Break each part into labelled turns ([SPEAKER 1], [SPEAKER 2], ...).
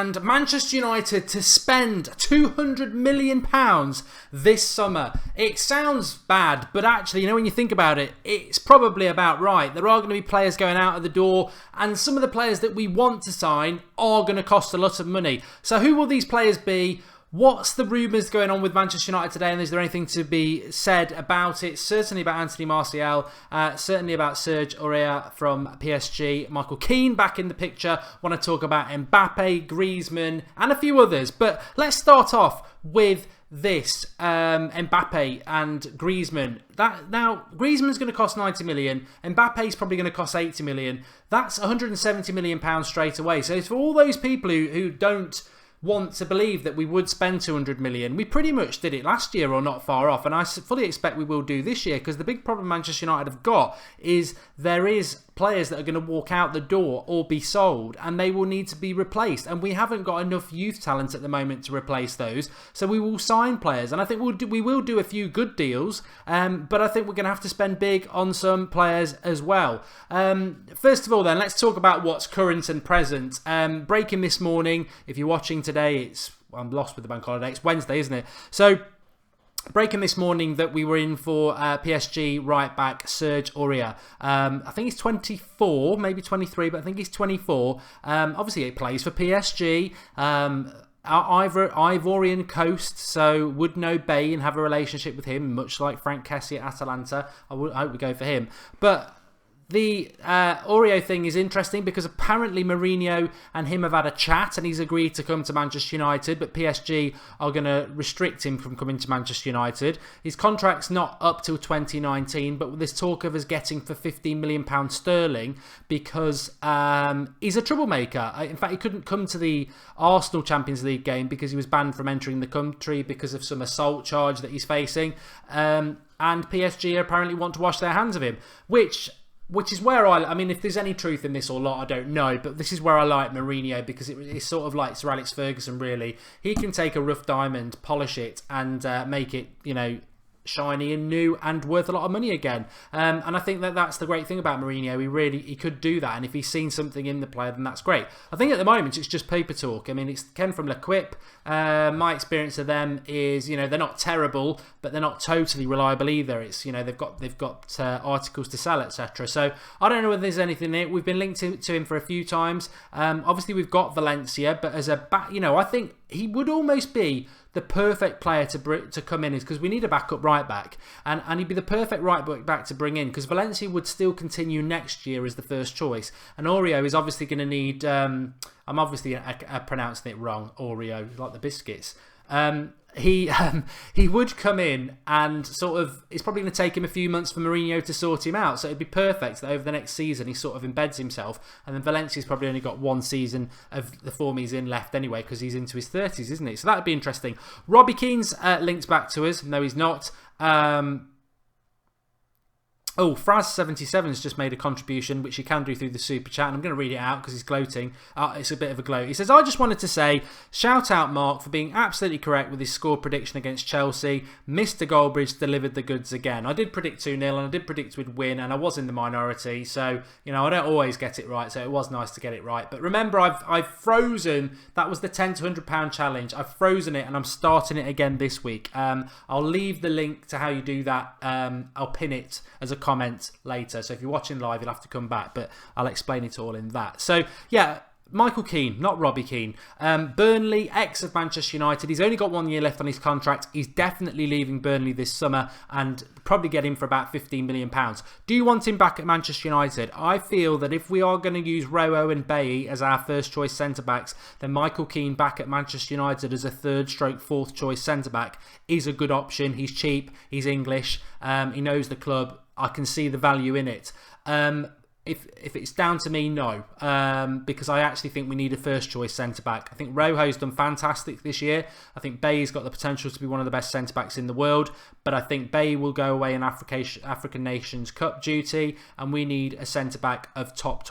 [SPEAKER 1] and Manchester United to spend £200 million this summer. It sounds bad, but actually, when you think about it, it's probably about right. There are going to be players going out of the door, and some of the players that we want to sign are going to cost a lot of money. So who will these players be? What's the rumours going on with Manchester United today, and is there anything to be said about it? Certainly about Anthony Martial, certainly about Serge Aurier from PSG, Michael Keane back in the picture. Want to talk about Mbappe, Griezmann and a few others. But let's start off with this, Mbappe and Griezmann. Now, Griezmann's going to cost 90 million. Mbappe's probably going to cost 80 million. That's 170 million pounds straight away. So it's for all those people who don't want to believe that we would spend 200 million. We pretty much did it last year or not far off, and I fully expect we will do this year, because the big problem Manchester United have got is there is players that are going to walk out the door or be sold, and they will need to be replaced, and we haven't got enough youth talent at the moment to replace those, so we will sign players, and I think we will do a few good deals, but I think we're going to have to spend big on some players as well. First of all then, let's talk about what's current and present. Breaking this morning, if you're watching today, I'm lost with the bank holiday, it's Wednesday, isn't it? So breaking this morning that we were in for PSG right back Serge Aurier. I think he's 24, maybe 23, but I think he's 24. Obviously, he plays for PSG. Ivorian Coast, so would know Bay and have a relationship with him, much like Frank Kessie at Atalanta. I hope we go for him. But the Aurier thing is interesting because apparently Mourinho and him have had a chat and he's agreed to come to Manchester United, but PSG are going to restrict him from coming to Manchester United. His contract's not up till 2019, but there's talk of us getting for £15 million sterling because he's a troublemaker. In fact, he couldn't come to the Arsenal Champions League game because he was banned from entering the country because of some assault charge that he's facing. And PSG apparently want to wash their hands of him, which is where I mean, if there's any truth in this or not, I don't know. But this is where I like Mourinho, because it's sort of like Sir Alex Ferguson, really. He can take a rough diamond, polish it, and make it, shiny and new and worth a lot of money again. And I think that's the great thing about Mourinho. He could do that. And if he's seen something in the player, then that's great. I think at the moment, it's just paper talk. I mean, it's Ken from L'Equipe. My experience of them is, they're not terrible, but they're not totally reliable either. It's, they've got articles to sell, etc. So I don't know whether there's anything in it. We've been linked to him for a few times. Obviously, we've got Valencia, but as a back, I think he would almost be the perfect player to come in, is because we need a backup right back, and he'd be the perfect right back to bring in, because Valencia would still continue next year as the first choice, and Oreo is obviously going to need I'm obviously pronouncing it wrong, Oreo, like the biscuits. He would come in and sort of, it's probably going to take him a few months for Mourinho to sort him out, so it'd be perfect that over the next season he sort of embeds himself, and then Valencia's probably only got one season of the form he's in left anyway, because he's into his 30s, isn't he? So that'd be interesting. Robbie Keane's linked back to us. No, he's not. Fraz77 has just made a contribution, which you can do through the super chat, and I'm going to read it out because he's gloating. It's a bit of a gloat. He says, I just wanted to say, shout out Mark for being absolutely correct with his score prediction against Chelsea. Mr. Goldbridge delivered the goods again. I did predict 2-0 and I did predict we'd win, and I was in the minority, so I don't always get it right, so it was nice to get it right. But remember, I've frozen, that was the £10 to £100 challenge. I've frozen it and I'm starting it again this week. I'll leave the link to how you do that. I'll pin it as a comment later, so if you're watching live you'll have to come back, but I'll explain it all in that. So yeah, Michael Keane, not Robbie Keane. Burnley, ex of Manchester United. He's only got 1 year left on his contract. He's definitely leaving Burnley this summer and probably get him for about £15 million. Do you want him back at Manchester United? I feel that if we are going to use Rowe and Bailly as our first choice centre-backs, then Michael Keane back at Manchester United as a fourth choice centre-back is a good option. He's cheap, he's English, he knows the club. I can see the value in it. If it's down to me, no, because I actually think we need a first choice centre back. I think Rojo's done fantastic this year. I think Bay's got the potential to be one of the best centre backs in the world, but I think Bay will go away in African Nations Cup duty, and we need a centre back of top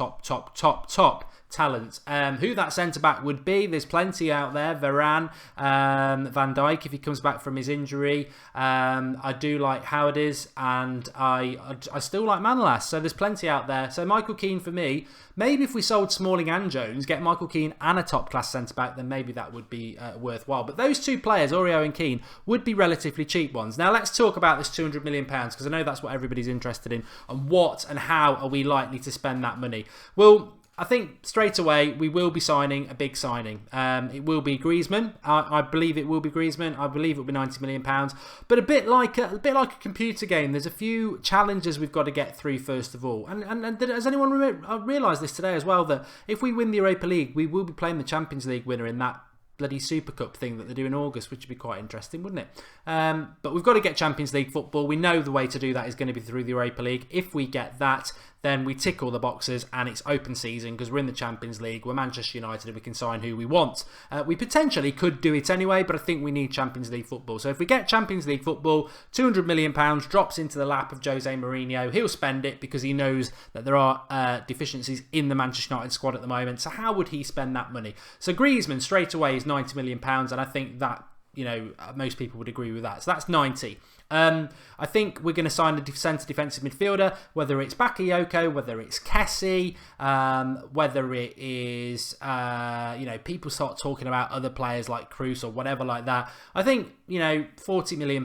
[SPEAKER 1] talent. Who that centre-back would be, there's plenty out there. Varane, Van Dijk, if he comes back from his injury. I do like Howardis, and I still like Manolas, so there's plenty out there. So Michael Keane for me. Maybe if we sold Smalling and Jones, get Michael Keane and a top-class centre-back, then maybe that would be worthwhile. But those two players, Aurier and Keane, would be relatively cheap ones. Now let's talk about this £200 million, because I know that's what everybody's interested in. And what and how are we likely to spend that money? Well, I think straight away we will be signing a big signing. It will be Griezmann. I believe it will be Griezmann. I believe it will be £90 million. But a bit like a computer game, there's a few challenges we've got to get through first of all. And has anyone realised this today as well, that if we win the Europa League, we will be playing the Champions League winner in that bloody Super Cup thing that they do in August, which would be quite interesting, wouldn't it? But we've got to get Champions League football. We know the way to do that is going to be through the Europa League. If we get that, then we tick all the boxes and it's open season because we're in the Champions League, we're Manchester United and we can sign who we want. We potentially could do it anyway, but I think we need Champions League football. So if we get Champions League football, £200 million drops into the lap of Jose Mourinho. He'll spend it because he knows that there are deficiencies in the Manchester United squad at the moment. So how would he spend that money? So Griezmann straight away is £90 million, and I think that, you know, most people would agree with that. So that's 90. I think we're going to sign a centre defensive midfielder, whether it's Bakayoko, whether it's Kessie, whether it is, people start talking about other players like Kroos or whatever like that. I think, £40 million,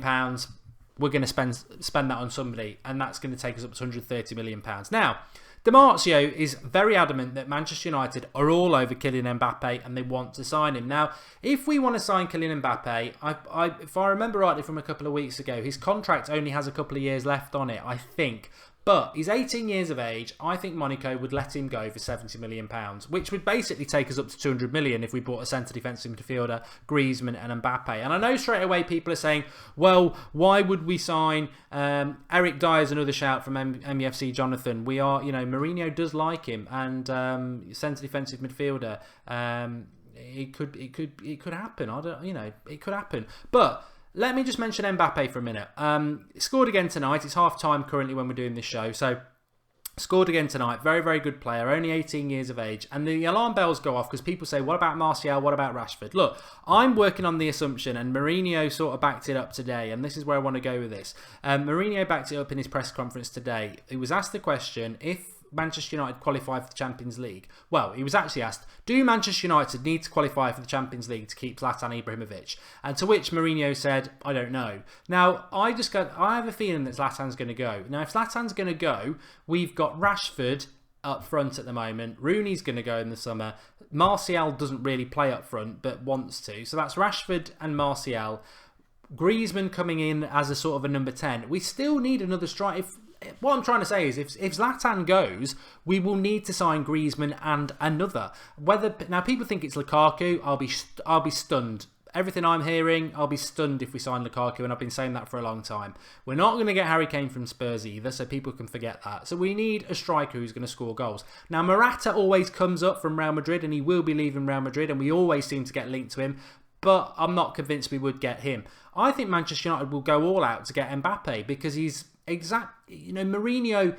[SPEAKER 1] we're going to spend that on somebody, and that's going to take us up to £130 million. Now, Di Marzio is very adamant that Manchester United are all over Kylian Mbappe and they want to sign him. Now, if we want to sign Kylian Mbappe, if I remember rightly from a couple of weeks ago, his contract only has a couple of years left on it, I think. But he's 18 years of age. I think Monaco would let him go for £70 million, which would basically take us up to £200 million if we bought a centre defensive midfielder, Griezmann and Mbappe. And I know straight away people are saying, well, why would we sign Eric Dyer's another shout from MUFC Jonathan. We are, Mourinho does like him, and centre defensive midfielder. It could happen. It could happen. But let me just mention Mbappe for a minute. Scored again tonight. It's half time currently when we're doing this show. So, scored again tonight. Very, very good player. Only 18 years of age. And the alarm bells go off because people say, what about Martial? What about Rashford? Look, I'm working on the assumption, and Mourinho sort of backed it up today. And this is where I want to go with this. Mourinho backed it up in his press conference today. He was asked the question, if Manchester United qualify for the Champions League. Well, he was actually asked, do Manchester United need to qualify for the Champions League to keep Zlatan Ibrahimovic? And to which Mourinho said, I don't know. Now, I have a feeling that Zlatan's going to go. Now, if Zlatan's going to go, we've got Rashford up front at the moment. Rooney's going to go in the summer. Martial doesn't really play up front, but wants to. So that's Rashford and Martial. Griezmann coming in as a sort of a number 10. We still need another striker. What I'm trying to say is, if Zlatan goes, we will need to sign Griezmann and another. Now people think it's Lukaku. I'll be stunned. Everything I'm hearing, I'll be stunned if we sign Lukaku, and I've been saying that for a long time. We're not going to get Harry Kane from Spurs either, so people can forget that. So we need a striker who's going to score goals. Now Morata always comes up from Real Madrid, and he will be leaving Real Madrid, and we always seem to get linked to him. But I'm not convinced we would get him. I think Manchester United will go all out to get Mbappe because he's Mourinho,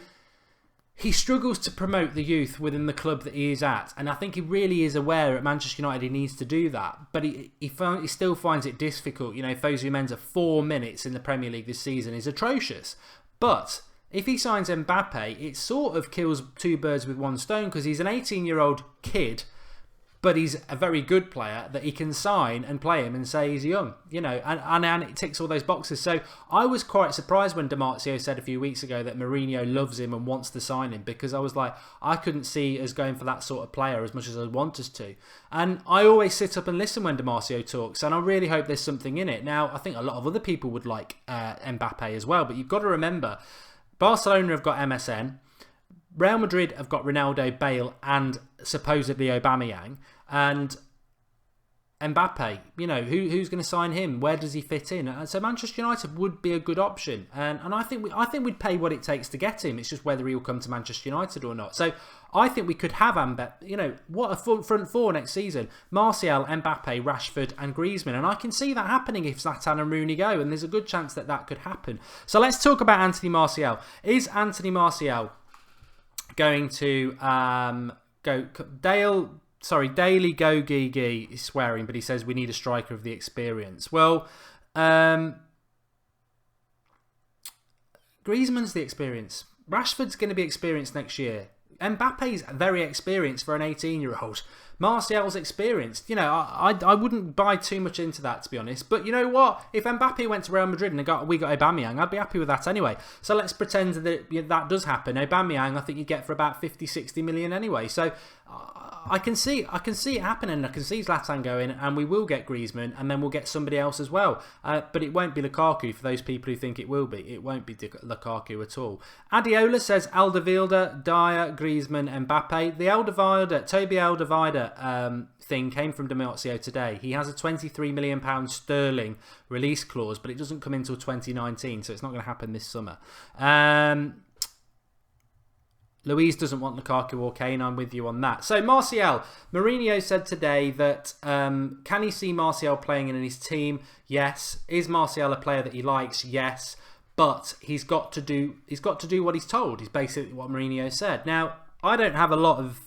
[SPEAKER 1] he struggles to promote the youth within the club that he is at, and I think he really is aware at Manchester United he needs to do that, but he still finds it difficult. Fosu Mensah 4 minutes in the Premier League this season is atrocious, but if he signs Mbappe, it sort of kills two birds with one stone, because he's an 18-year-old kid, but he's a very good player that he can sign and play him and say he's young, and it ticks all those boxes. So I was quite surprised when Di Marzio said a few weeks ago that Mourinho loves him and wants to sign him, because I was like, I couldn't see us going for that sort of player as much as I want us to. And I always sit up and listen when Di Marzio talks, and I really hope there's something in it. Now, I think a lot of other people would like Mbappe as well, but you've got to remember, Barcelona have got MSN, Real Madrid have got Ronaldo, Bale and supposedly Aubameyang, and Mbappe, who's going to sign him? Where does he fit in? And so Manchester United would be a good option, and I think we'd pay what it takes to get him. It's just whether he'll come to Manchester United or not. So I think we could have Mbappe. What a front four next season: Martial, Mbappe, Rashford, and Griezmann. And I can see that happening if Zlatan and Rooney go, and there's a good chance that could happen. So let's talk about Anthony Martial. Is Anthony Martial going to Daily Go Gigi is swearing, but he says we need a striker of the experience. Well, Griezmann's the experience. Rashford's going to be experienced next year. Mbappe's very experienced for an 18-year-old. Martial's experienced. You know, I wouldn't buy too much into that, to be honest. But you know what? If Mbappe went to Real Madrid and we got Aubameyang, I'd be happy with that anyway. So let's pretend that does happen. Aubameyang, I think you get for about 50, 60 million anyway. So I can see it happening. I can see Zlatan going, and we will get Griezmann, and then we'll get somebody else as well. But it won't be Lukaku for those people who think it will be. It won't be Lukaku at all. Adiola says Alderweireld, Dyer, Griezmann, Mbappe. The Toby Alderweireld thing came from Demartio today. He has a £23 million sterling release clause, but it doesn't come until 2019, so it's not going to happen this summer. Louise doesn't want Lukaku or Kane. I'm with you on that. So Martial, Mourinho said today that can he see Martial playing in his team? Yes. Is Martial a player that he likes? Yes. But he's got to do what he's told. Is basically what Mourinho said. Now, I don't have a lot of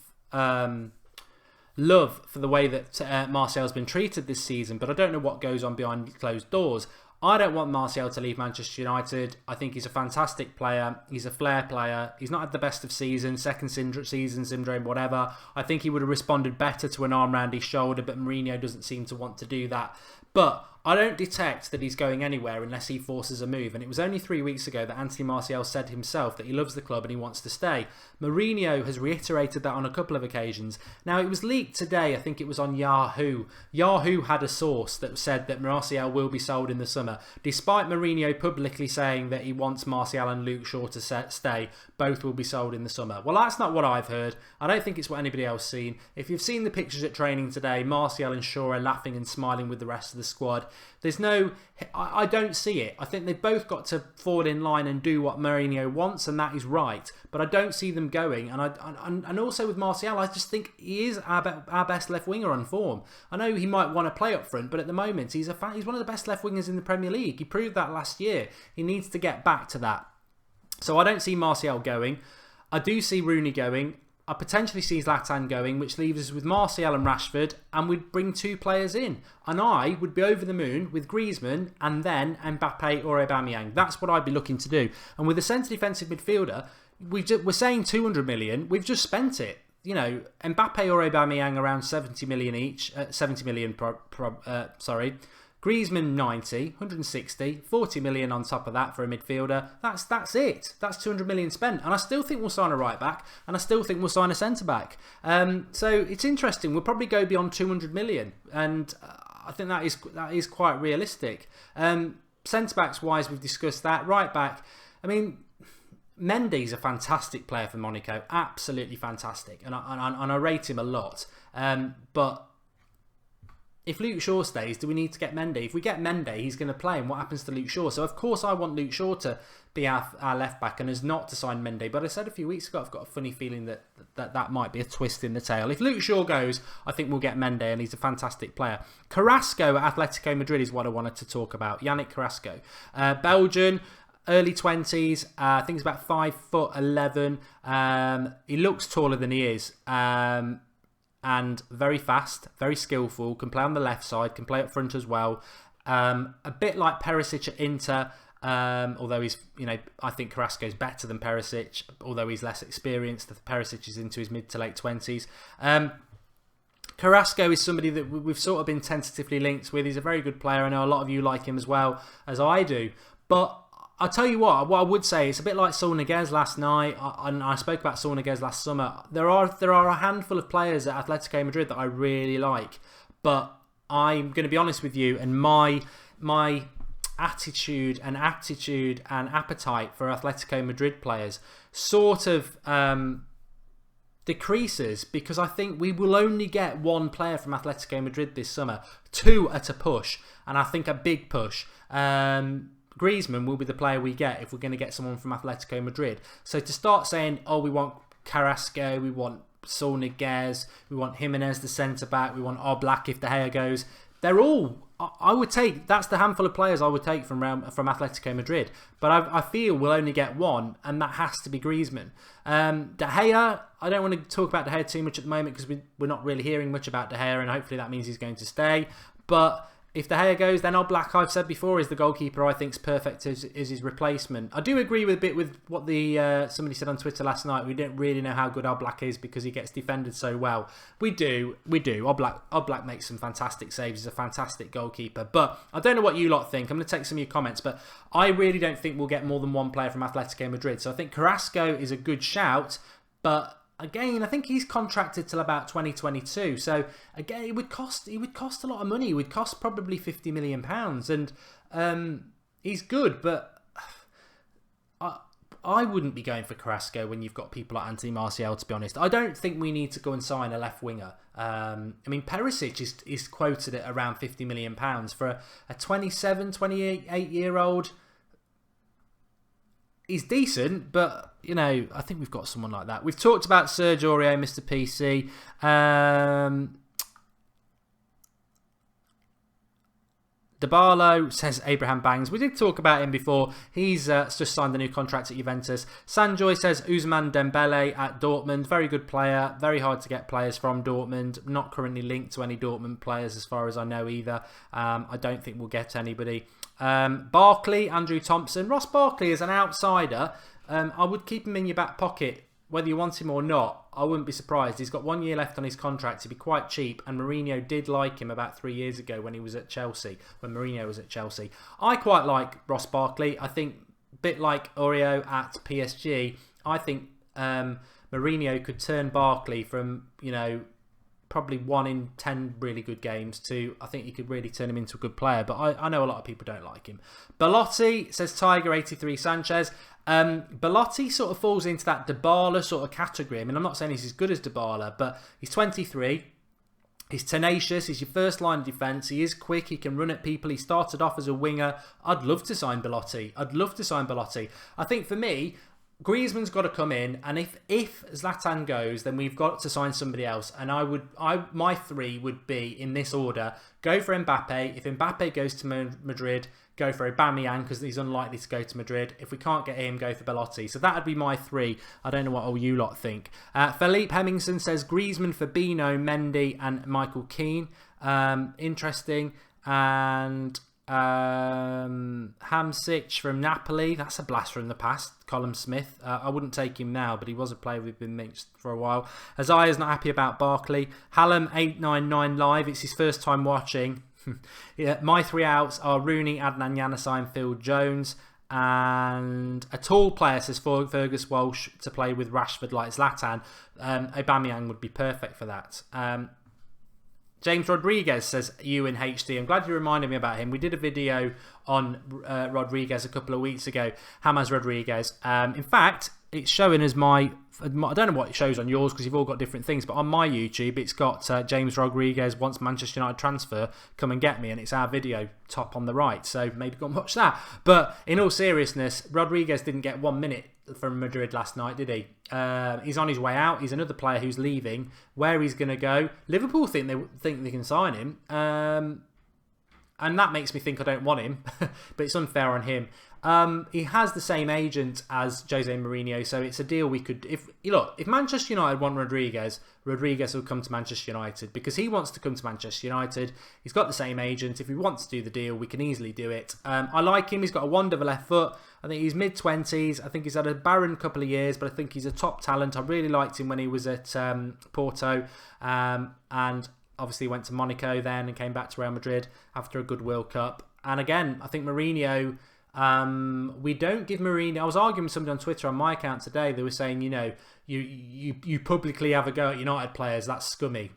[SPEAKER 1] love for the way that Martial's been treated this season, but I don't know what goes on behind closed doors. I don't want Martial to leave Manchester United. I think he's a fantastic player. He's a flair player. He's not had the best of seasons, second season syndrome, whatever. I think he would have responded better to an arm around his shoulder, but Mourinho doesn't seem to want to do that. But I don't detect that he's going anywhere unless he forces a move. And it was only 3 weeks ago that Anthony Martial said himself that he loves the club and he wants to stay. Mourinho has reiterated that on a couple of occasions. Now, it was leaked today, I think it was on Yahoo. Yahoo had a source that said that Martial will be sold in the summer. Despite Mourinho publicly saying that he wants Martial and Luke Shaw to stay, both will be sold in the summer. Well, that's not what I've heard. I don't think it's what anybody else seen. If you've seen the pictures at training today, Martial and Shaw are laughing and smiling with the rest of the squad. I don't see it. I think they've both got to fall in line and do what Mourinho wants, and that is right. But I don't see them going. And also with Martial, I just think he is our best left winger on form. I know he might want to play up front, but at the moment he's one of the best left wingers in the Premier League. He proved that last year. He needs to get back to that. So I don't see Martial going. I do see Rooney going. I potentially see Zlatan going, which leaves us with Martial and Rashford, and we'd bring 2 players in. And I would be over the moon with Griezmann and then Mbappe or Aubameyang. That's what I'd be looking to do. And with a centre defensive midfielder, we're saying 200 million. We've just spent it. You know, Mbappe or Aubameyang around 70 million each. 70 million, Griezmann 90, 160, 40 million on top of that for a midfielder. That's it. That's 200 million spent. And I still think we'll sign a right back, and I still think we'll sign a centre back. So it's interesting. We'll probably go beyond 200 million, and I think that is quite realistic. Centre backs wise, we've discussed that. Right back, I mean, Mendy's a fantastic player for Monaco, absolutely fantastic, and I rate him a lot. But if Luke Shaw stays, do we need to get Mendy? If we get Mendy, he's going to play, and what happens to Luke Shaw? So, of course, I want Luke Shaw to be our left-back and us not to sign Mendy. But I said a few weeks ago, I've got a funny feeling that might be a twist in the tail. If Luke Shaw goes, I think we'll get Mendy, and he's a fantastic player. Carrasco at Atletico Madrid is what I wanted to talk about. Yannick Carrasco. Belgian, early 20s. I think he's about 5'11". He looks taller than he is. And very fast, very skillful, can play on the left side, can play up front as well. A bit like Perisic at Inter, although he's, I think Carrasco's better than Perisic, although he's less experienced. Perisic is into his mid to late 20s. Carrasco is somebody that we've sort of been tentatively linked with. He's a very good player. I know a lot of you like him as well as I do. But I'll tell you what I would say, it's a bit like Saul Niguez last night, and I spoke about Saul Niguez last summer. There are a handful of players at Atletico Madrid that I really like, but I'm going to be honest with you, and my attitude and aptitude and appetite for Atletico Madrid players sort of decreases, because I think we will only get 1 player from Atletico Madrid this summer, 2 at a push, and I think a big push. Griezmann will be the player we get if we're going to get someone from Atletico Madrid. So to start saying, oh, we want Carrasco, we want Saul Niguez, we want Jimenez the centre-back, we want Oblak if De Gea goes, they're all. I would take. That's the handful of players I would take from Atletico Madrid. But I feel we'll only get one, and that has to be Griezmann. De Gea. I don't want to talk about De Gea too much at the moment because we're not really hearing much about De Gea, and hopefully that means he's going to stay. But if De Gea goes, then Oblak, I've said before, is the goalkeeper I think is perfect as his replacement. I do agree with a bit with what somebody said on Twitter last night. We don't really know how good Oblak is because he gets defended so well. We do. Oblak makes some fantastic saves. He's a fantastic goalkeeper. But I don't know what you lot think. I'm going to take some of your comments. But I really don't think we'll get more than one player from Atletico Madrid. So I think Carrasco is a good shout. But again, I think he's contracted till about 2022. So again, it would cost a lot of money. It would cost probably £50 million. And he's good, but I wouldn't be going for Carrasco when you've got people like Anthony Martial, to be honest. I don't think we need to go and sign a left winger. I mean, Perisic is quoted at around £50 million for a 27, 28-year-old. He's decent, but, you know, I think we've got someone like that. We've talked about Serge Aurier, Mr. PC. Dybala says Abraham Bangs. We did talk about him before. He's just signed a new contract at Juventus. Sanjoy says Ousmane Dembele at Dortmund. Very good player. Very hard to get players from Dortmund. Not currently linked to any Dortmund players as far as I know either. I don't think we'll get anybody. Barkley, Andrew Thompson. Ross Barkley is an outsider. I would keep him in your back pocket, whether you want him or not. I wouldn't be surprised. He's got 1 year left on his contract. He'd be quite cheap, and Mourinho did like him about 3 years ago when he was at Chelsea, when Mourinho was at Chelsea. I quite like Ross Barkley. I think, a bit like Oreo at PSG, I think Mourinho could turn Barkley from, you know, probably 1 in 10 really good games to, I think he could really turn him into a good player. But I know a lot of people don't like him. Belotti, says Tiger83 Sanchez. Belotti sort of falls into that Dybala sort of category. I mean, I'm not saying he's as good as Dybala, but he's 23. He's tenacious. He's your first line of defence. He is quick. He can run at people. He started off as a winger. I'd love to sign Belotti. I think for me, Griezmann's got to come in, and if Zlatan goes, then we've got to sign somebody else. And my three would be in this order: go for Mbappe. If Mbappe goes to Madrid, go for Aubameyang because he's unlikely to go to Madrid. If we can't get him, go for Belotti. So that would be my three. I don't know what all you lot think. Philippe Hemmingson says Griezmann, Fabinho, Mendy, and Michael Keane. Interesting. And Hamsik from Napoli, that's a blast from the past. Colin Smith, I wouldn't take him now, but he was a player we've been mixed for a while. Azaya's not happy about Barkley. Hallam899 live, it's his first time watching. Yeah, my three outs are Rooney, Adnan Januzaj, Phil Jones, and a tall player, says Fergus Walsh, to play with Rashford like Zlatan. Aubameyang would be perfect for that. James Rodriguez says UNHD. I'm glad you reminded me about him. We did a video on Rodriguez a couple of weeks ago. James Rodriguez. In fact, it's showing as I don't know what it shows on yours because you've all got different things, but on my YouTube it's got James Rodriguez wants Manchester United transfer, come and get me, and it's our video top on the right, so maybe go and watch that. But in all seriousness, Rodriguez didn't get 1 minute from Madrid last night, did he? He's on his way out. He's another player who's leaving. Where he's going to go, Liverpool think they can sign him, and that makes me think I don't want him, but it's unfair on him. He has the same agent as Jose Mourinho, so it's a deal we could... If Manchester United want Rodriguez will come to Manchester United because he wants to come to Manchester United. He's got the same agent. If he wants to do the deal, we can easily do it. I like him. He's got a wonderful left foot. I think he's mid-20s. I think he's had a barren couple of years, but I think he's a top talent. I really liked him when he was at Porto, and obviously went to Monaco then and came back to Real Madrid after a good World Cup. And again, I think Mourinho... we don't give Mourinho... I was arguing with somebody on Twitter on my account today. They were saying, you publicly have a go at United players. That's scummy.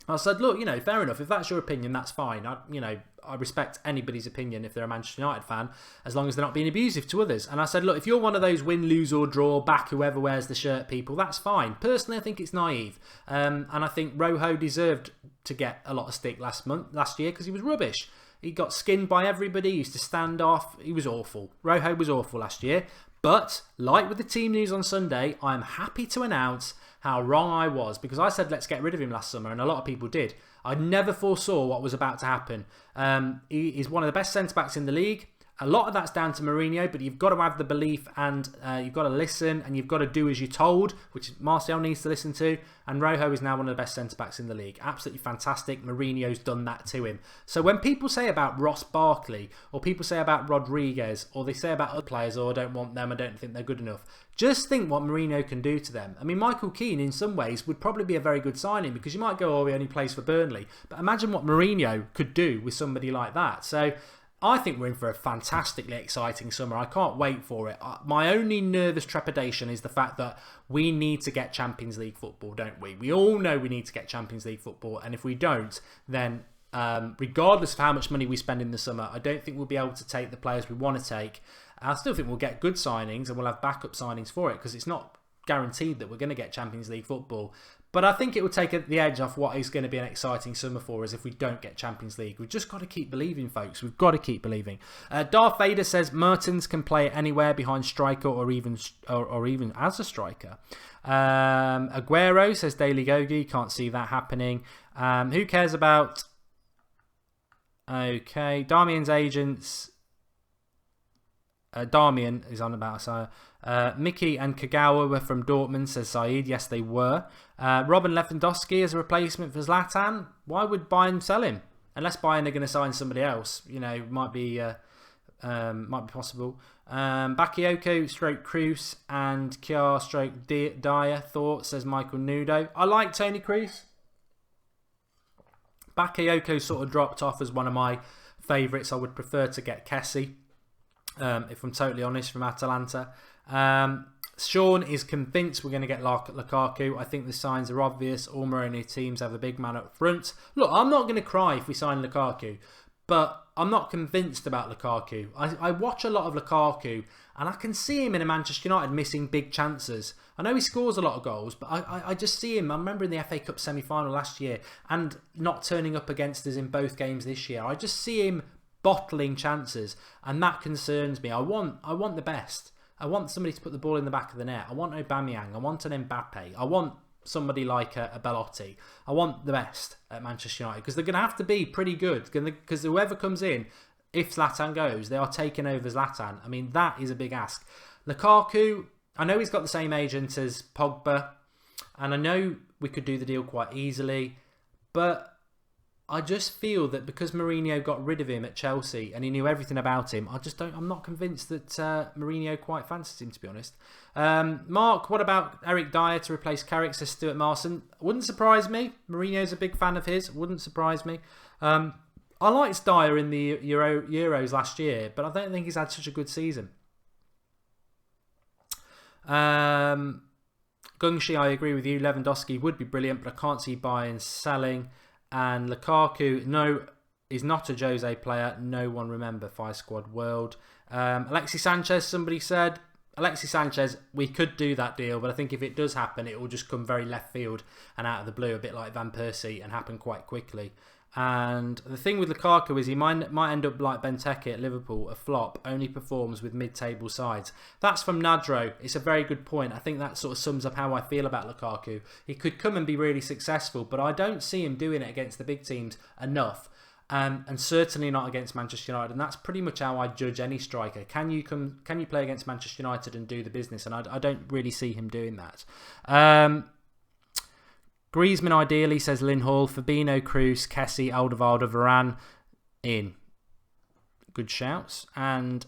[SPEAKER 1] I said, look, fair enough. If that's your opinion, that's fine. I respect anybody's opinion if they're a Manchester United fan, as long as they're not being abusive to others. And I said, look, if you're one of those win, lose or draw, back whoever wears the shirt people, that's fine. Personally, I think it's naive. And I think Rojo deserved to get a lot of stick last year because he was rubbish. He got skinned by everybody. He used to stand off. He was awful. Rojo was awful last year. But, like with the team news on Sunday, I'm happy to announce how wrong I was. Because I said, let's get rid of him last summer. And a lot of people did. I never foresaw what was about to happen. He is one of the best centre-backs in the league. A lot of that's down to Mourinho, but you've got to have the belief and you've got to listen and you've got to do as you're told, which Martial needs to listen to. And Rojo is now one of the best centre-backs in the league. Absolutely fantastic. Mourinho's done that to him. So when people say about Ross Barkley or people say about Rodriguez or they say about other players, oh, I don't want them, I don't think they're good enough, just think what Mourinho can do to them. I mean, Michael Keane in some ways would probably be a very good signing because you might go, oh, he only plays for Burnley. But imagine what Mourinho could do with somebody like that. So I think we're in for a fantastically exciting summer. I can't wait for it. My only nervous trepidation is the fact that we need to get Champions League football, don't we? We all know we need to get Champions League football. And if we don't, then regardless of how much money we spend in the summer, I don't think we'll be able to take the players we want to take. I still think we'll get good signings and we'll have backup signings for it because it's not guaranteed that we're going to get Champions League football. But I think it will take the edge off what is going to be an exciting summer for us if we don't get Champions League. We've just got to keep believing, folks. We've got to keep believing. Darth Vader says Mertens can play anywhere behind striker or even as a striker. Aguero says Daily Gogi. Can't see that happening. Who cares about... Okay. Damien's agents... Darmian is on about Asaya. Mickey and Kagawa were from Dortmund, says Saeed. Yes, they were. Robin Lewandowski as a replacement for Zlatan. Why would Bayern sell him? Unless Bayern are going to sign somebody else. You know, might be possible. Bakayoko stroke Kroos and Kjaer stroke Dyer. Thoughts, says Michael Nudo. I like Toni Kroos. Bakayoko sort of dropped off as one of my favourites. I would prefer to get Kessie. If I'm totally honest, from Atalanta. Sean is convinced we're going to get Lukaku. I think the signs are obvious. All Mourinho teams have a big man up front. Look, I'm not going to cry if we sign Lukaku, but I'm not convinced about Lukaku. I watch a lot of Lukaku and I can see him in a Manchester United missing big chances. I know he scores a lot of goals, but I just see him. I remember in the FA Cup semi-final last year and not turning up against us in both games this year. I just see him bottling chances, and that concerns me. I want the best. I want somebody to put the ball in the back of the net. I want Aubameyang. I want an Mbappe. I want somebody like a Belotti. I want the best at Manchester United because they're going to have to be pretty good because whoever comes in, if Zlatan goes, they are taking over Zlatan. I mean, that is a big ask. Lukaku, I know he's got the same agent as Pogba, and I know we could do the deal quite easily, but I just feel that because Mourinho got rid of him at Chelsea and he knew everything about him, I'm not convinced that Mourinho quite fancies him, to be honest. Mark, what about Eric Dyer to replace Carrick, says Stuart Marson? Wouldn't surprise me. Mourinho's a big fan of his. Wouldn't surprise me. I liked Dyer in the Euros last year, but I don't think he's had such a good season. Gungshi, I agree with you. Lewandowski would be brilliant, but I can't see Bayern selling. And Lukaku, no, is not a Jose player. No one remember 5-squad world. Alexis Sanchez, somebody said. Alexis Sanchez, we could do that deal, but I think if it does happen, it will just come very left field and out of the blue, a bit like Van Persie, and happen quite quickly. And the thing with Lukaku is he might end up like Benteke at Liverpool, a flop, only performs with mid-table sides. That's from Nadro. It's a very good point. I think that sort of sums up how I feel about Lukaku. He could come and be really successful, but I don't see him doing it against the big teams enough. And certainly not against Manchester United. And that's pretty much how I judge any striker. Can you play against Manchester United and do the business? And I don't really see him doing that. Griezmann ideally, says Lynn Hall. Fabinho, Kroos, Kessie, Alderweireld, Varane in. Good shouts. And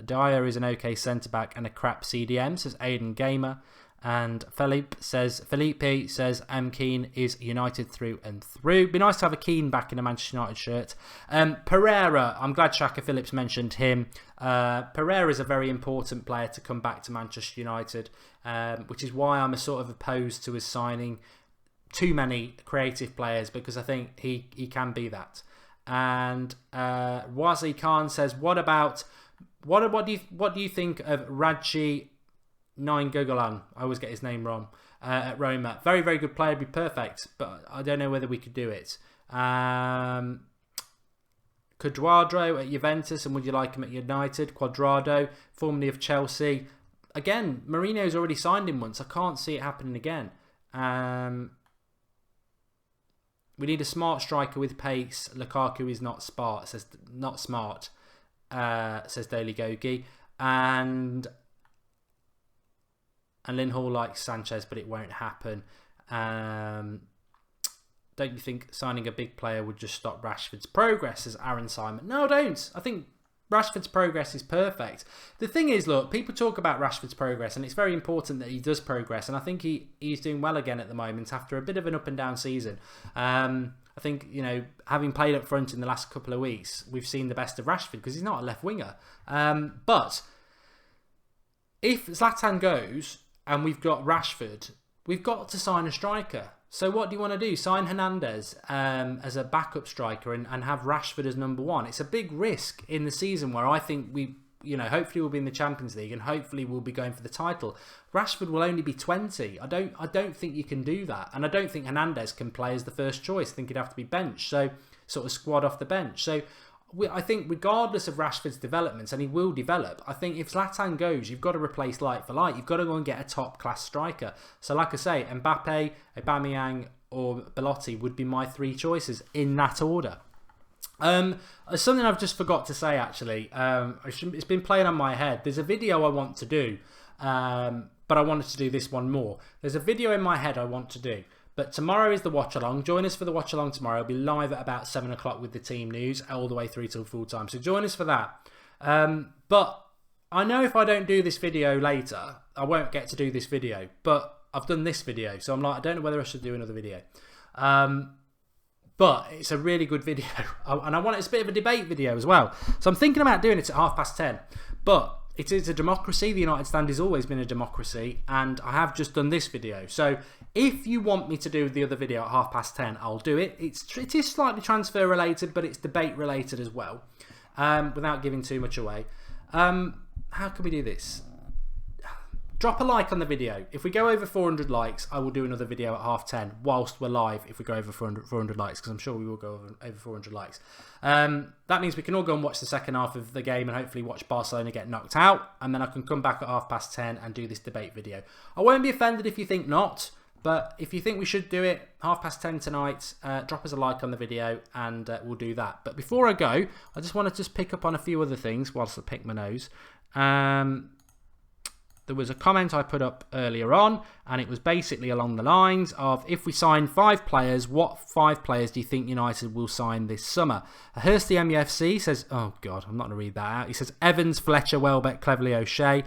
[SPEAKER 1] Dyer is an okay centre-back and a crap CDM, says Aiden Gamer. And Felipe says Keane is United through and through. Be nice to have a Keane back in a Manchester United shirt. Pereira, I'm glad Shaka Phillips mentioned him. Pereira is a very important player to come back to Manchester United, which is why I'm sort of opposed to his signing too many creative players, because I think he can be that. And Wazi Khan says, what do you think of Radji Nine Gogolan? I always get his name wrong. At Roma, very, very good player, be perfect, but I don't know whether we could do it. Cuadrado at Juventus, and would you like him at United? Cuadrado, formerly of Chelsea. Again, Mourinho's already signed him once. I can't see it happening again. We need a smart striker with pace. Lukaku is not smart. Says Daily Gogi. And Lynn Hall likes Sanchez, but it won't happen. Don't you think signing a big player would just stop Rashford's progress, says Aaron Simon? No, I don't. I think Rashford's progress is perfect. The thing is, look, people talk about Rashford's progress, and it's very important that he does progress, and I think he's doing well again at the moment after a bit of an up and down season. I think, you know, having played up front in the last couple of weeks, we've seen the best of Rashford because he's not a left winger. But if Zlatan goes and we've got Rashford, we've got to sign a striker. So what do you want to do? Sign Hernandez as a backup striker and have Rashford as number one. It's a big risk in the season where I think hopefully we'll be in the Champions League and hopefully we'll be going for the title. Rashford will only be 20. I don't think you can do that. And I don't think Hernandez can play as the first choice. I think he'd have to be benched. So sort of squad off the bench. So I think regardless of Rashford's developments, and he will develop, I think if Zlatan goes, you've got to replace light for light. You've got to go and get a top-class striker. So like I say, Mbappe, Aubameyang or Belotti would be my three choices in that order. Something I've just forgot to say, actually. It's been playing on my head. There's a video I want to do, but I wanted to do this one more. There's a video in my head I want to do. But tomorrow is the watch along. Join us for the watch along tomorrow. I'll be live at about 7 o'clock with the team news all the way through till full time. So join us for that. But I know if I don't do this video later, I won't get to do this video. But I've done this video. So I'm like, I don't know whether I should do another video. But it's a really good video. And it's a bit of a debate video as well. So I'm thinking about doing it at 10:30. But it is a democracy. The United Stand has always been a democracy. And I have just done this video. So if you want me to do the other video at 10:30, I'll do it. It is slightly transfer related, but it's debate related as well. Without giving too much away. How can we do this? Drop a like on the video. If we go over 400 likes, I will do another video at 10:30 whilst we're live if we go over 400 likes, because I'm sure we will go over 400 likes. That means we can all go and watch the second half of the game and hopefully watch Barcelona get knocked out, and then I can come back at 10:30 and do this debate video. I won't be offended if you think not, but if you think we should do it 10:30 tonight, drop us a like on the video and we'll do that. But before I go, I just want to pick up on a few other things whilst I pick my nose. There was a comment I put up earlier on, and it was basically along the lines of, if we sign 5 players, what 5 players do you think United will sign this summer? Hursty MUFC says, oh God, I'm not going to read that out. He says Evans, Fletcher, Welbeck, Cleverley, O'Shea.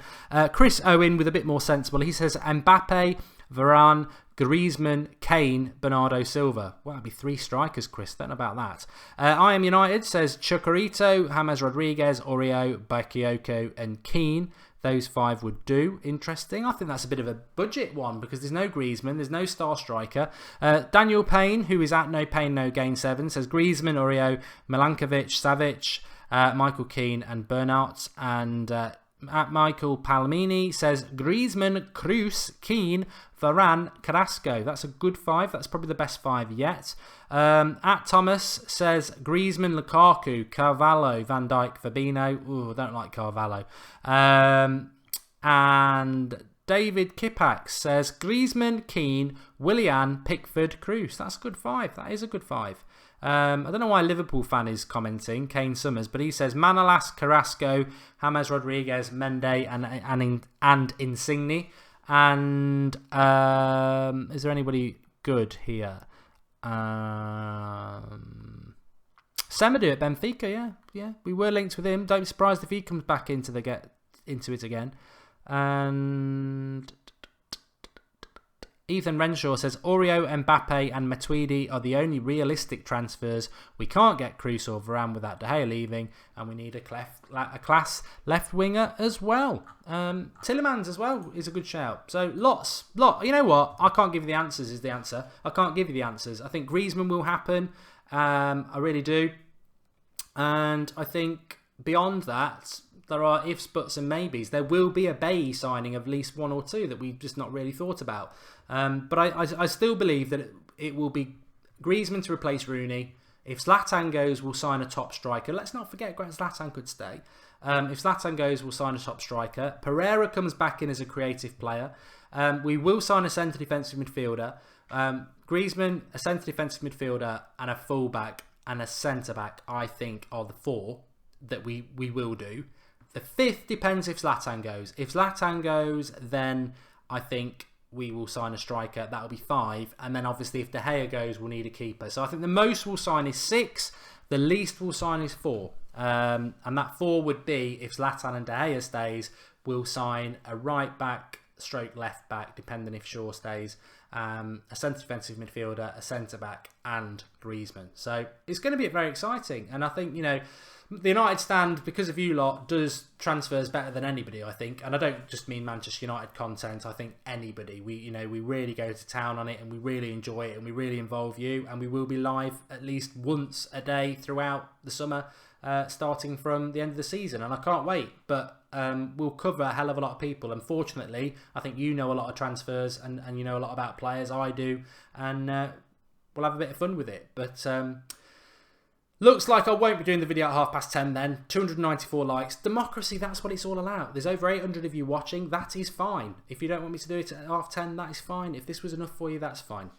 [SPEAKER 1] Chris Owen with a bit more sensible. He says Mbappe, Varane, Griezmann, Kane, Bernardo Silva. Well, that'd be 3 strikers, Chris. Don't know about that. I Am United says Chukwuemeka, James Rodriguez, Oreo, Bakayoko and Keane. Those 5 would do. Interesting. I think that's a bit of a budget one because there's no Griezmann, there's no star striker. Daniel Payne, who is at No Pain No Gain 7, says Griezmann, Oreo, Milankovic, Savic, Michael Keane and Bernat. And at Michael Palmini says Griezmann, Kroos, Keane, Varane, Carrasco. That's a good 5. That's probably the best 5 yet. At Thomas says Griezmann, Lukaku, Carvalho, Van Dijk, Fabinho. Ooh, I don't like Carvalho. And David Kipak says Griezmann, Keane, Willian, Pickford, Kroos. That's a good 5. That is a good 5. I don't know why a Liverpool fan is commenting, Kane Summers, but he says Manolas, Carrasco, James Rodriguez, Mendy, and Insigne. And is there anybody good here? Semedo at Benfica, yeah. We were linked with him. Don't be surprised if he comes back into it again. And Ethan Renshaw says Oreo, Mbappe and Matuidi are the only realistic transfers. We can't get Kroos or Varane without De Gea leaving, and we need a class left winger as well. Tillemans as well is a good shout. So you know what? I can't give you the answers is the answer. I can't give you the answers. I think Griezmann will happen. I really do. And I think beyond that, there are ifs, buts and maybes. There will be a Bay signing of at least 1 or 2 that we've just not really thought about. But I still believe that it will be Griezmann to replace Rooney. If Zlatan goes, we'll sign a top striker. Let's not forget Zlatan could stay. If Zlatan goes, we'll sign a top striker. Pereira comes back in as a creative player. We will sign a centre defensive midfielder. Griezmann, a centre defensive midfielder, and a fullback and a centre back, I think, are the 4 that we will do. The 5th depends if Zlatan goes. If Zlatan goes, then I think we will sign a striker. That'll be 5. And then obviously if De Gea goes, we'll need a keeper. So I think the most we'll sign is 6. The least we'll sign is 4. And that 4 would be, if Zlatan and De Gea stays, we'll sign a right back stroke left back, depending if Shaw stays, a centre defensive midfielder, a centre back, and Griezmann. So it's going to be very exciting. And I think, you know, the United stand, because of you lot, does transfers better than anybody, I think. And I don't just mean Manchester United content. I think anybody. We really go to town on it, and we really enjoy it, and we really involve you. And we will be live at least once a day throughout the summer, starting from the end of the season. And I can't wait. But we'll cover a hell of a lot of people. Unfortunately, I think you know a lot of transfers, and you know a lot about players. I do. And we'll have a bit of fun with it. But looks like I won't be doing the video at 10:30 then. 294 likes. Democracy, that's what it's all about. There's over 800 of you watching. That is fine. If you don't want me to do it at 10:30, that is fine. If this was enough for you, that's fine.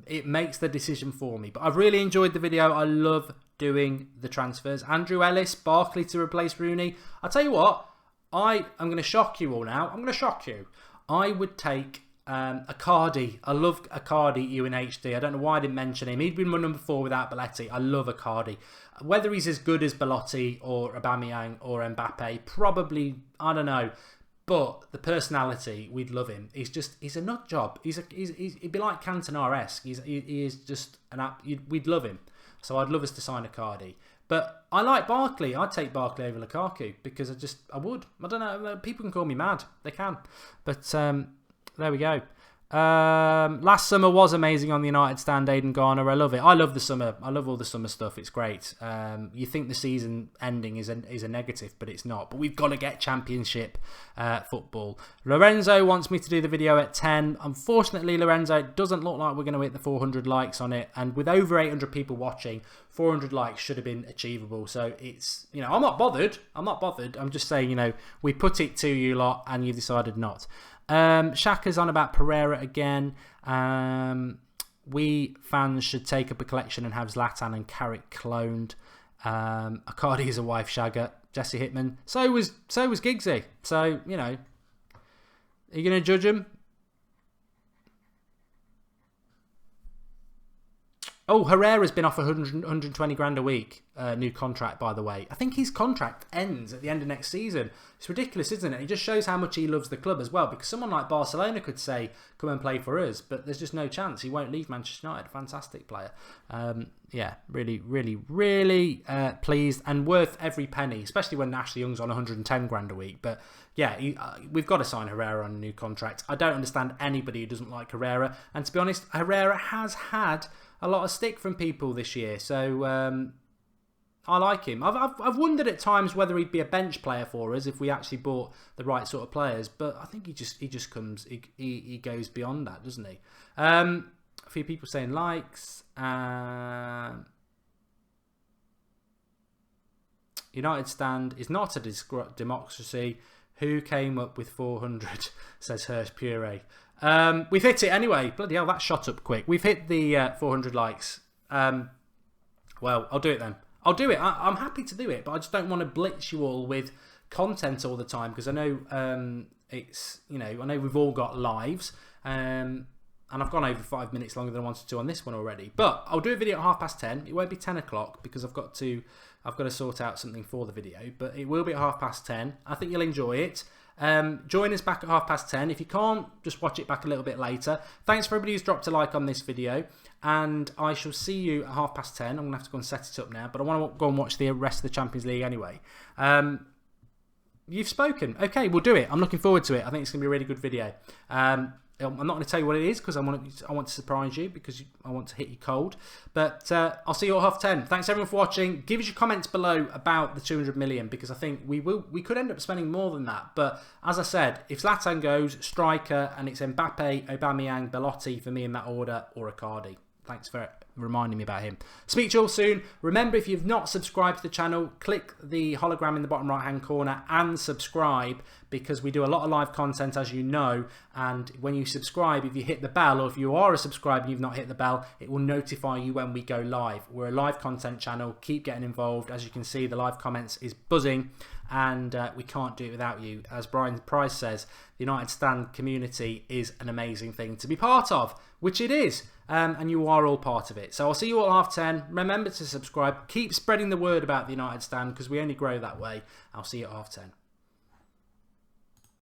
[SPEAKER 1] It makes the decision for me. But I've really enjoyed the video. I love doing the transfers. Andrew Ellis, Barkley to replace Rooney. I'll tell you what. I'm going to shock you all now. I'm going to shock you. I would take Icardi. I love Icardi, UNHD. I don't know why I didn't mention him. He'd been my number 4 without Belletti. I love Icardi. Whether he's as good as Belotti or Aubameyang or Mbappe, probably, I don't know. But the personality, we'd love him. He's a nut job. He'd be like Cantona-esque. He is just we'd love him. So I'd love us to sign Icardi. But I like Barkley. I'd take Barkley over Lukaku because I would. I don't know. People can call me mad. They can. But there we go. Last summer was amazing on the United stand, Aidan Garner. I love it. I love the summer. I love all the summer stuff. It's great. You think the season ending is a negative, but it's not. But we've got to get championship football. Lorenzo wants me to do the video at 10. Unfortunately, Lorenzo, it doesn't look like we're going to hit the 400 likes on it. And with over 800 people watching, 400 likes should have been achievable. So it's, you know, I'm not bothered. I'm just saying, you know, we put it to you lot and you've decided not. Shaka's on about Pereira again. We fans should take up a collection and have Zlatan and Carrick cloned. Icardi is a wife shagger. Jesse Hitman. So was Giggsy. So, you know, are you going to judge him? Oh, Herrera's been off 120 grand a week. New contract, by the way. I think his contract ends at the end of next season. It's ridiculous, isn't it? It just shows how much he loves the club as well. Because someone like Barcelona could say, come and play for us. But there's just no chance. He won't leave Manchester United. Fantastic player. Yeah, really pleased. And worth every penny. Especially when Ashley Young's on 110 grand a week. But yeah, we've got to sign Herrera on a new contract. I don't understand anybody who doesn't like Herrera. And to be honest, Herrera has had a lot of stick from people this year, so I like him. I've wondered at times whether he'd be a bench player for us if we actually bought the right sort of players, but I think he just comes, he goes beyond that, doesn't he? A few people saying likes. United stand is not a democracy. Who came up with 400? Says Hirsch Puree. We've hit it anyway. Bloody hell, that shot up quick. We've hit the 400 likes. Well, I'll do it then. I'll do it. I'm happy to do it, but I just don't want to blitz you all with content all the time because I know it's, you know, I know we've all got lives. And I've gone over 5 minutes longer than I wanted to on this one already. But I'll do a video at 10:30. It won't be 10 o'clock because I've got to sort out something for the video. But it will be at 10:30. I think you'll enjoy it. Join us back at 10:30. If you can't, just watch it back a little bit later. Thanks for everybody who's dropped a like on this video. And I shall see you at 10:30. I'm going to have to go and set it up now. But I want to go and watch the rest of the Champions League anyway. You've spoken. Okay, we'll do it. I'm looking forward to it. I think it's going to be a really good video. I'm not going to tell you what it is because I want to surprise you because I want to hit you cold. But I'll see you at 10:30. Thanks everyone for watching. Give us your comments below about the 200 million because I think we could end up spending more than that. But as I said, if Zlatan goes, striker, and it's Mbappe, Aubameyang, Belotti for me in that order, or Icardi. Thanks for reminding me about him. Speak to you all soon. Remember, if you've not subscribed to the channel, click the hologram in the bottom right hand corner and subscribe, because we do a lot of live content, as you know. And when you subscribe, if you hit the bell, or if you are a subscriber and you've not hit the bell, it will notify you when we go live. We're a live content channel. Keep getting involved. As you can see, the live comments is buzzing, and we can't do it without you. As Brian Price says, the United Stand community is an amazing thing to be part of, which it is. And you are all part of it. So I'll see you all at 10:30. Remember to subscribe. Keep spreading the word about the United Stand, because we only grow that way. I'll see you at 10:30.